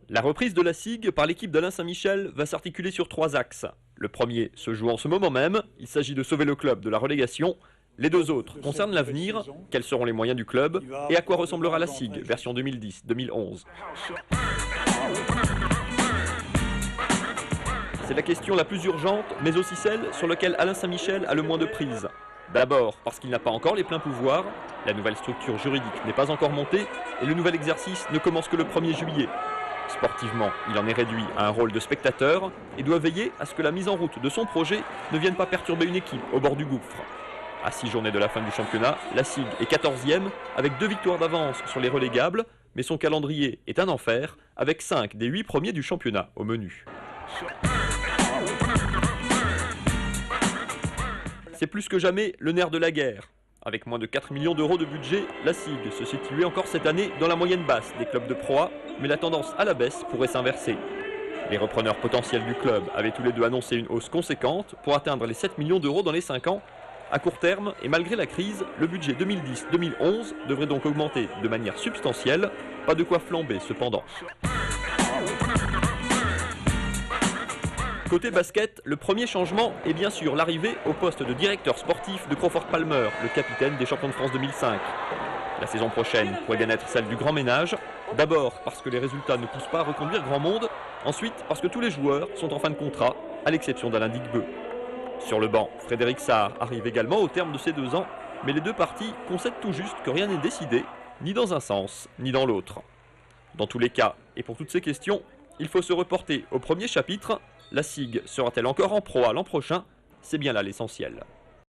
La reprise de la SIG par l'équipe d'Alain Saint-Michel va s'articuler sur 3 axes. Le premier se joue en ce moment même, il s'agit de sauver le club de la relégation. Les 2 autres concernent l'avenir, quels seront les moyens du club et à quoi ressemblera la SIG version 2010-2011. C'est la question la plus urgente, mais aussi celle sur laquelle Alain Saint-Michel a le moins de prise. D'abord parce qu'il n'a pas encore les pleins pouvoirs, la nouvelle structure juridique n'est pas encore montée et le nouvel exercice ne commence que le 1er juillet. Sportivement, il en est réduit à un rôle de spectateur et doit veiller à ce que la mise en route de son projet ne vienne pas perturber une équipe au bord du gouffre. À 6 journées de la fin du championnat, la SIG est 14e avec 2 victoires d'avance sur les relégables, mais son calendrier est un enfer avec 5 des 8 premiers du championnat au menu. C'est plus que jamais le nerf de la guerre. Avec moins de 4 millions d'euros de budget, la SIG se situait encore cette année dans la moyenne basse des clubs de Pro A, mais la tendance à la baisse pourrait s'inverser. Les repreneurs potentiels du club avaient tous les deux annoncé une hausse conséquente pour atteindre les 7 millions d'euros dans les 5 ans. À court terme, et malgré la crise, le budget 2010-2011 devrait donc augmenter de manière substantielle, pas de quoi flamber cependant. Côté basket, le premier changement est bien sûr l'arrivée au poste de directeur sportif de Crawford Palmer, le capitaine des champions de France 2005. La saison prochaine pourrait bien être celle du grand ménage, d'abord parce que les résultats ne poussent pas à reconduire grand monde, ensuite parce que tous les joueurs sont en fin de contrat, à l'exception d'Alain Digbeu. Sur le banc, Frédéric Sarr arrive également au terme de ses 2 ans, mais les 2 parties concèdent tout juste que rien n'est décidé, ni dans un sens, ni dans l'autre. Dans tous les cas, et pour toutes ces questions, il faut se reporter au premier chapitre. La SIG sera-t-elle encore en Pro A l'an prochain? C'est bien là l'essentiel.